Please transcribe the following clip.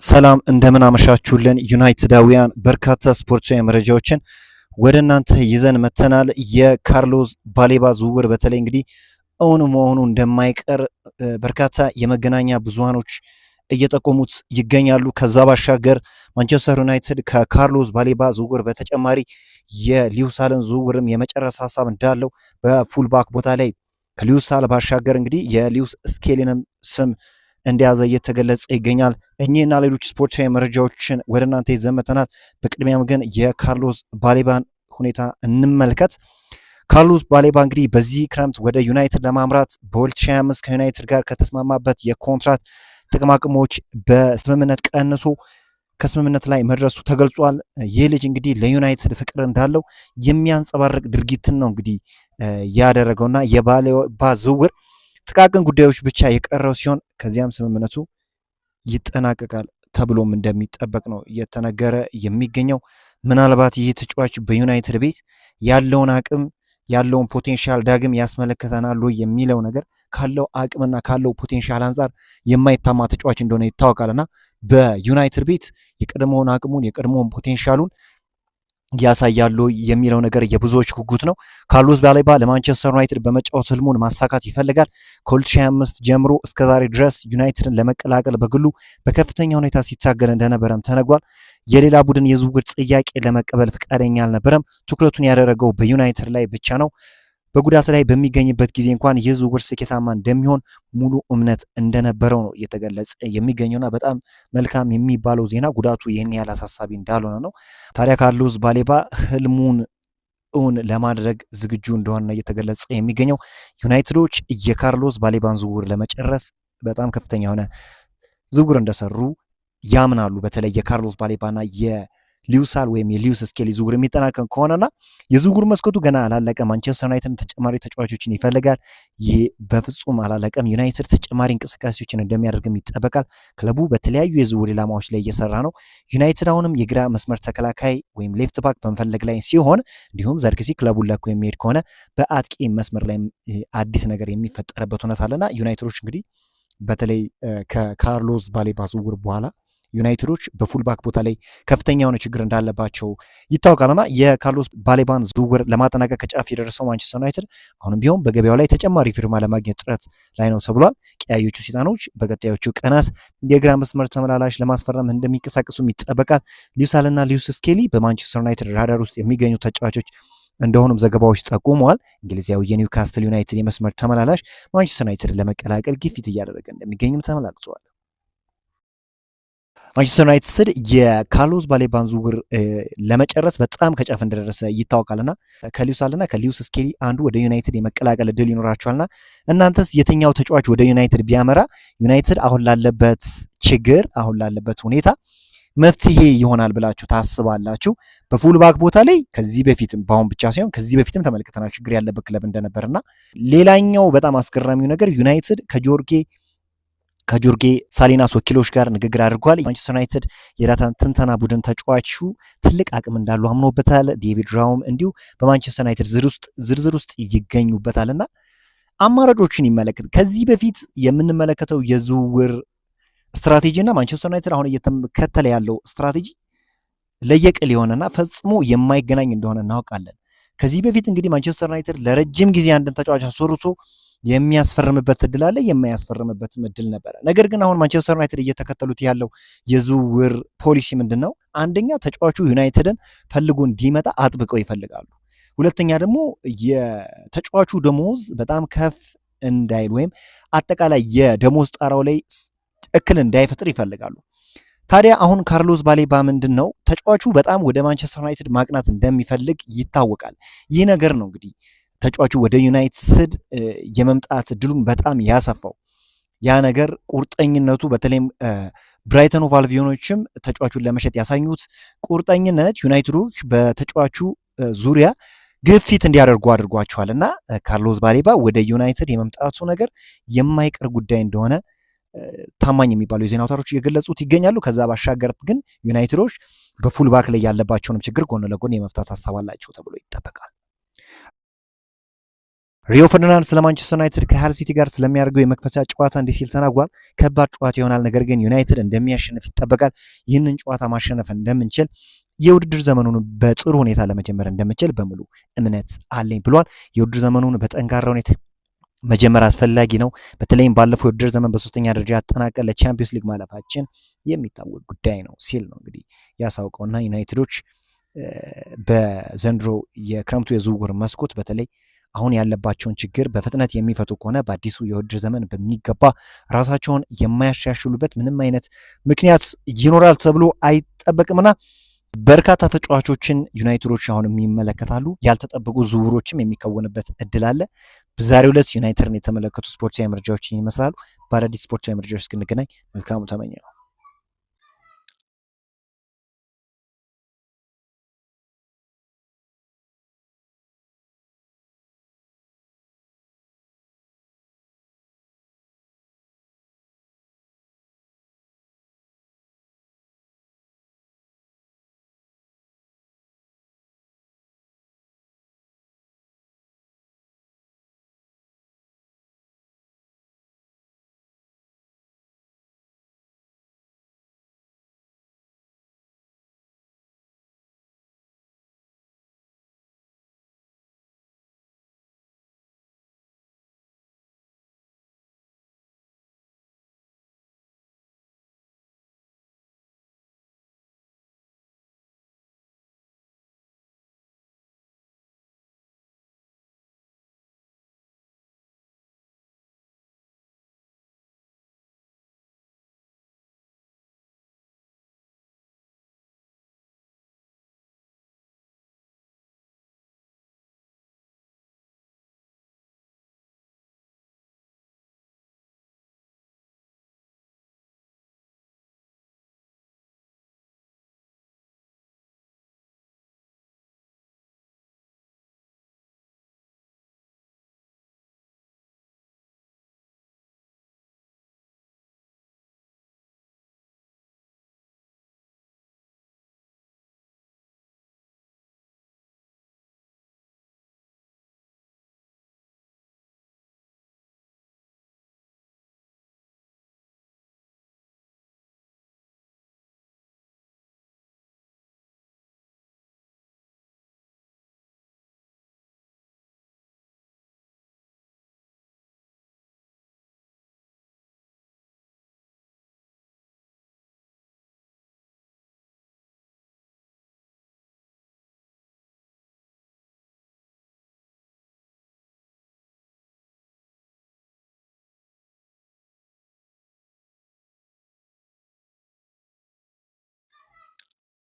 ሰላም እንደምን አመሻችሁልን ዩናይትዳውያን በርካታ ስፖርታዊ መረጃዎችን ወደ እናንተ ይዘን መተናል። የካርሎስ ባሌባ ዝውውር በተለይ እንግዲህ እውን መሆኑ እንደማይቀር በርካታ የመገናኛ ብዙሃኖች እየጠቆሙት ይገኛሉ። ከዛ ባሻገር ማንቸስተር ዩናይትድ ከካርሎስ ባሌባ ዝውውር በተጨማሪ የሊውሳልን ዝውውርም የመጨረስ ሀሳብ እንዳለው በፉልባክ ቦታ ላይ ከሊውሳል ባሻገር እንግዲህ የሊውስ ስኬሊንም ስም እንደያዘ እየተገለጸ ይገኛል። እኚህና ሌሎች ስፖርታዊ መረጃዎችን ወደ እናንተ ይዘን መጥተናል። በቅድሚያም ግን የካርሎስ ባሌባን ሁኔታ እንመልከት። ካርሎስ ባሌባ እንግዲህ በዚህ ክረምት ወደ ዩናይትድ ለማምራት በ2025 ከዩናይትድ ጋር ከተስማማበት የኮንትራት ጥቅማጥቅሞች በስምምነት ቀንሶ ከስምምነት ላይ መድረሱ ተገልጿል። ይህ ልጅ እንግዲህ ለዩናይትድ ፍቅር እንዳለው የሚያንጸባርቅ ድርጊትን ነው እንግዲህ ያደረገውና የባሌባ ዝውውር ጥቃቅን ጉዳዮች ብቻ የቀረው ሲሆን ከዚያም ስምምነቱ ይጠናቀቃል ተብሎም እንደሚጠበቅ ነው እየተነገረ የሚገኘው። ምናልባት ይህ ተጫዋች በዩናይትድ ቤት ያለውን አቅም ያለውን ፖቴንሻል ዳግም ያስመለከተናል የሚለው ነገር ካለው አቅምና ካለው ፖቴንሻል አንጻር የማይታማ ተጫዋች እንደሆነ ይታወቃልና በዩናይትድ ቤት የቀድሞውን አቅሙን የቀድሞውን ፖቴንሻሉን ያሳያሉ የሚለው ነገር የብዙዎች ጉጉት ነው። ካርሎስ ባሌባ ለማንቸስተር ዩናይትድ በመጫወት ህልሙን ማሳካት ይፈልጋል። ከ2025 ጀምሮ እስከዛሬ ድረስ ዩናይትድን ለመቀላቀል በግሉ በከፍተኛ ሁኔታ ሲታገል እንደነበረም ተነግሯል። የሌላ ቡድን የዝውውር ጥያቄ ለመቀበል ፈቃደኛ አልነበረም። ትኩረቱን ያደረገው በዩናይትድ ላይ ብቻ ነው። በጉዳት ላይ በሚገኝበት ጊዜ እንኳን የዝውውር ስኬታማ እንደሚሆን ሙሉ እምነት እንደነበረው ነው እየተገለጸ የሚገኘውና በጣም መልካም የሚባለው ዜና ጉዳቱ ይህን ያህል አሳሳቢ እንዳልሆነ ነው። ታዲያ ካርሎስ ባሌባ ህልሙን እውን ለማድረግ ዝግጁ እንደሆነ እየተገለጸ የሚገኘው ዩናይትዶች የካርሎስ ባሌባን ዝውውር ለመጨረስ በጣም ከፍተኛ የሆነ ዝውውር እንደሰሩ ያምናሉ። በተለይ የካርሎስ ባሌባና ሊውሳል ወይም የሊውስ ስኬሊ ዝውውር የሚጠናቀቅ ከሆነና የዝውውር መስኮቱ ገና አላለቀ። ማንቸስተር ዩናይትድ ተጨማሪ ተጫዋቾችን ይፈልጋል። ይህ በፍጹም አላለቀም። ዩናይትድ ተጨማሪ እንቅስቃሴዎችን እንደሚያደርግም ይጠበቃል። ክለቡ በተለያዩ የዝውውር ኢላማዎች ላይ እየሰራ ነው። ዩናይትድ አሁንም የግራ መስመር ተከላካይ ወይም ሌፍት ባክ በመፈለግ ላይ ሲሆን እንዲሁም ዘርክሲ ክለቡን ለኮ የሚሄድ ከሆነ በአጥቂ መስመር ላይ አዲስ ነገር የሚፈጠርበት ሁኔታ አለና ዩናይትዶች እንግዲህ በተለይ ከካርሎስ ባሌባ ዝውውር በኋላ ዩናይትዶች በፉልባክ ቦታ ላይ ከፍተኛ የሆነ ችግር እንዳለባቸው ይታወቃልና የካርሎስ ባሌባን ዝውውር ለማጠናቀቅ ከጫፍ የደረሰው ማንቸስተር ዩናይትድ አሁንም ቢሆን በገበያው ላይ ተጨማሪ ፊርማ ለማግኘት ጥረት ላይ ነው ተብሏል። ቀያዮቹ ሰይጣኖች በቀጣዮቹ ቀናት የግራ መስመር ተመላላሽ ለማስፈረም እንደሚንቀሳቀሱም ይጠበቃል። ሊውሳልና ሊውስ ስኬሊ በማንቸስተር ዩናይትድ ራዳር ውስጥ የሚገኙ ተጫዋቾች እንደሆኑም ዘገባዎች ጠቁመዋል። እንግሊዛዊ የኒውካስትል ዩናይትድ የመስመር ተመላላሽ ማንቸስተር ዩናይትድ ለመቀላቀል ግፊት እያደረገ እንደሚገኝም ተመላክቷል። ማንቸስተር ዩናይትድ የካርሎስ ባሌባን ዝውውር ለመጨረስ በጣም ከጫፍ እንደደረሰ ይታወቃልና ከሊውሳልና ከሊውስ ስኬሊ አንዱ ወደ ዩናይትድ የመቀላቀል እድል ይኖራቸዋልና እናንተስ የትኛው ተጫዋች ወደ ዩናይትድ ቢያመራ ዩናይትድ አሁን ላለበት ችግር አሁን ላለበት ሁኔታ መፍትሄ ይሆናል ብላችሁ ታስባላችሁ? በፉልባክ ቦታ ላይ ከዚህ በፊትም በአሁን ብቻ ሳይሆን ከዚህ በፊትም ተመልክተናል ችግር ያለበት ክለብ እንደነበርና ሌላኛው በጣም አስገራሚው ነገር ዩናይትድ ከጆርጌ ሳሊናስ ወኪሎች ጋር ንግግር አድርጓል። ማንቸስተር ዩናይትድ የዳታ ትንተና ቡድን ተጫዋቹ ትልቅ አቅም እንዳሉ አምኖበታል። ዴቪድ ራውም እንዲሁ በማንቸስተር ዩናይትድ ዝርዝር ውስጥ ይገኙበታልና አማራጮችን ይመለከት ከዚህ በፊት የምንመለከተው የዝውውር ስትራቴጂ እና ማንቸስተር ዩናይትድ አሁን እየተከተለ ያለው ስትራቴጂ ለየቅል የሆነና ፈጽሞ የማይገናኝ እንደሆነ እናውቃለን። ከዚህ በፊት እንግዲህ ማንቸስተር ዩናይትድ ለረጅም ጊዜ አንድን ተጫዋች አስወርቶ የሚያስፈርምበት እድል አለ፣ የማያስፈርምበት እድል ነበረ። ነገር ግን አሁን ማንቸስተር ዩናይትድ እየተከተሉት ያለው የዝውውር ፖሊሲ ምንድን ነው? አንደኛ ተጫዋቹ ዩናይትድን ፈልጎ እንዲመጣ አጥብቀው ይፈልጋሉ። ሁለተኛ ደግሞ የተጫዋቹ ደሞዝ በጣም ከፍ እንዳይል ወይም አጠቃላይ የደሞዝ ጣራው ላይ እክል እንዳይፈጥር ይፈልጋሉ። ታዲያ አሁን ካርሎስ ባሌባ ምንድን ነው ተጫዋቹ በጣም ወደ ማንቸስተር ዩናይትድ ማቅናት እንደሚፈልግ ይታወቃል። ይህ ነገር ነው እንግዲህ ተጫዋቹ ወደ ዩናይትድ የመምጣት እድሉን በጣም ያሰፋው። ያ ነገር ቁርጠኝነቱ በተለይም ብራይተን ኦቭ አልቢዮኖችም ተጫዋቹን ለመሸጥ ያሳኙት ቁርጠኝነት ዩናይትዶች በተጫዋቹ ዙሪያ ግፊት እንዲያደርጉ አድርጓቸዋል እና ካርሎስ ባሌባ ወደ ዩናይትድ የመምጣቱ ነገር የማይቀር ጉዳይ እንደሆነ ታማኝ የሚባሉ የዜና አውታሮች እየገለጹት ይገኛሉ። ከዛ ባሻገር ግን ዩናይትዶች በፉልባክ ላይ ያለባቸውንም ችግር ጎን ለጎን የመፍታት ሀሳብ አላቸው ተብሎ ይጠበቃል። ሪዮ ፈርዲናንድ ስለ ማንቸስተር ዩናይትድ ከሃል ሲቲ ጋር ስለሚያደርገው የመክፈቻ ጨዋታ እንዲህ ሲል ተናግሯል። ከባድ ጨዋታ ይሆናል፣ ነገር ግን ዩናይትድ እንደሚያሸንፍ ይጠበቃል። ይህንን ጨዋታ ማሸነፍ እንደምንችል፣ የውድድር ዘመኑን በጥሩ ሁኔታ ለመጀመር እንደምንችል በሙሉ እምነት አለኝ ብሏል። የውድድር ዘመኑን በጠንካራ ሁኔታ መጀመር አስፈላጊ ነው። በተለይም ባለፈው የውድድር ዘመን በሶስተኛ ደረጃ ያጠናቀን ለቻምፒዮንስ ሊግ ማለፋችን የሚታወቅ ጉዳይ ነው ሲል ነው እንግዲህ ያሳውቀውና ዩናይትዶች በዘንድሮ የክረምቱ የዝውውር መስኮት በተለይ አሁን ያለባቸውን ችግር በፍጥነት የሚፈቱ ከሆነ በአዲሱ የውድድር ዘመን በሚገባ ራሳቸውን የማያሻሽሉበት ምንም አይነት ምክንያት ይኖራል ተብሎ አይጠበቅምና በርካታ ተጫዋቾችን ዩናይትዶች አሁን ይመለከታሉ። ያልተጠበቁ ዝውውሮችም የሚከወንበት እድል አለ። በዛሬው ዕለት ዩናይትድን የተመለከቱ ስፖርታዊ መረጃዎች ይመስላሉ። በአዳዲስ ስፖርታዊ መረጃዎች እስክንገናኝ መልካሙ ተመኘ ነው።